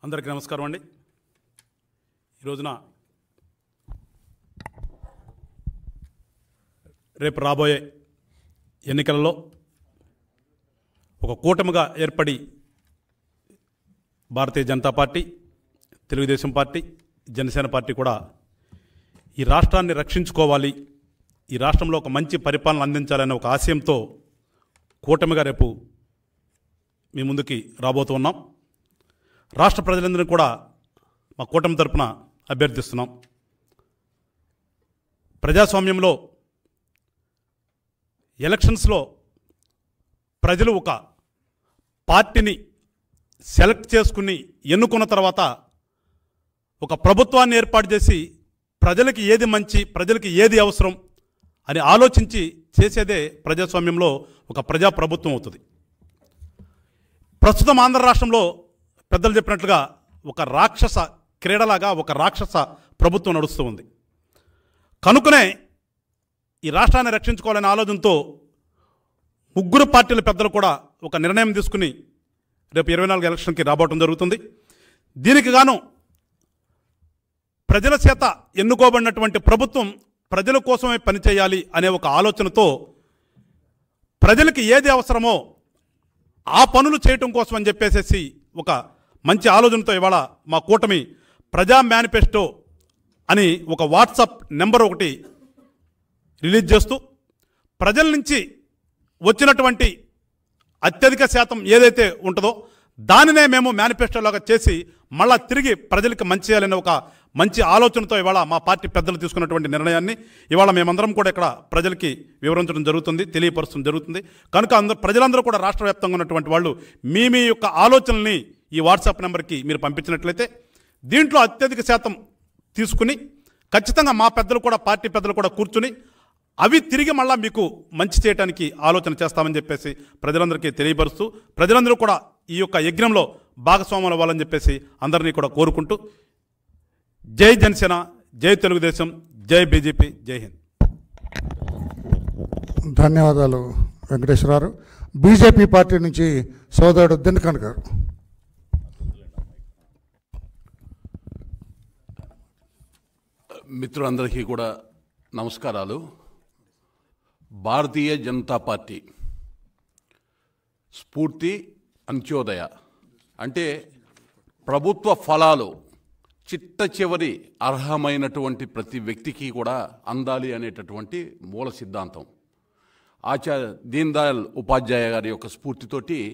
అందరికీ నమస్కారం అండి. ఈ రోజున రేపు రాబోయే ఎన్నికలలో ఒక కూటమిగా ఏర్పడి Bharatiya Janata party, Telugu Desam party, Janasena party కూడా ఈ రాష్ట్రాన్ని రక్షించుకోవాలి, ఈ రాష్ట్రంలో ఒక మంచి పరిపాలన అందించాలనే ఒక ఆశయంతో కూటమిగా రేపు మీ ముందుకి రాబోతున్నాం. రాష్ట్ర ప్రజలందరినీ కూడా మా కూటమి తరపున అభ్యర్థిస్తున్నాం. ప్రజాస్వామ్యంలో ఎలక్షన్స్లో ప్రజలు ఒక పార్టీని సెలెక్ట్ చేసుకుని ఎన్నుకున్న తర్వాత ఒక ప్రభుత్వాన్ని ఏర్పాటు చేసి ప్రజలకి ఏది మంచి, ప్రజలకి ఏది అవసరం అని ఆలోచించి చేసేదే ప్రజాస్వామ్యంలో ఒక ప్రజాప్రభుత్వం అవుతుంది. ప్రస్తుతం ఆంధ్ర రాష్ట్రంలో పెద్దలు చెప్పినట్లుగా ఒక రాక్షస క్రీడలాగా ఒక రాక్షస ప్రభుత్వం నడుస్తూ ఉంది. కనుకనే ఈ రాష్ట్రాన్ని రక్షించుకోవాలనే ఆలోచనతో ముగ్గురు పార్టీల పెద్దలు కూడా ఒక నిర్ణయం తీసుకుని రేపు 24 ఎలక్షన్కి రాబోవడం జరుగుతుంది. దీనికి గాను ప్రజల చేత ఎన్నుకోబడినటువంటి ప్రభుత్వం ప్రజల కోసమే పనిచేయాలి అనే ఒక ఆలోచనతో ప్రజలకి ఏది అవసరమో ఆ పనులు చేయటం కోసం అని చెప్పేసి ఒక మంచి ఆలోచనతో ఇవాళ మా కూటమి ప్రజా మేనిఫెస్టో అని ఒక వాట్సాప్ నెంబర్ ఒకటి రిలీజ్ చేస్తూ ప్రజల నుంచి వచ్చినటువంటి అత్యధిక శాతం ఏదైతే ఉంటుందో దానినే మేము మేనిఫెస్టోలాగా చేసి మళ్ళా తిరిగి ప్రజలకు మంచి చేయాలనే ఒక మంచి ఆలోచనతో ఇవాళ మా పార్టీ పెద్దలు తీసుకున్నటువంటి నిర్ణయాన్ని ఇవాళ మేమందరం కూడా ఇక్కడ ప్రజలకి వివరించడం జరుగుతుంది, తెలియపరచడం జరుగుతుంది. కనుక ప్రజలందరూ కూడా రాష్ట్ర వ్యాప్తంగా ఉన్నటువంటి వాళ్ళు మీ యొక్క ఆలోచనల్ని ఈ వాట్సాప్ నెంబర్కి మీరు పంపించినట్లయితే దీంట్లో అత్యధిక శాతం తీసుకుని ఖచ్చితంగా మా పెద్దలు కూడా, పార్టీ పెద్దలు కూడా కూర్చుని అవి తిరిగి మళ్ళా మీకు మంచి చేయడానికి ఆలోచన చేస్తామని చెప్పేసి ప్రజలందరికీ తెలియపరుస్తూ ప్రజలందరూ కూడా ఈ యొక్క యజ్ఞంలో భాగస్వాములు అవ్వాలని చెప్పేసి అందరినీ కూడా కోరుకుంటూ జై జనసేన, జై తెలుగుదేశం, జై బీజేపీ, జై హింద్. ధన్యవాదాలు వెంకటేశ్వరరావు. బీజేపీ పార్టీ నుంచి సోదరుడు దినకర్ గారు. మిత్రులందరికీ కూడా నమస్కారాలు. భారతీయ జనతా పార్టీ స్ఫూర్తి అంత్యోదయ అంటే ప్రభుత్వ ఫలాలు చిట్ట చివరి అర్హమైనటువంటి ప్రతి వ్యక్తికి కూడా అందాలి అనేటటువంటి మూల సిద్ధాంతం. ఆచార్య దీన్ దయాళ్ ఉపాధ్యాయ గారి యొక్క స్ఫూర్తితోటి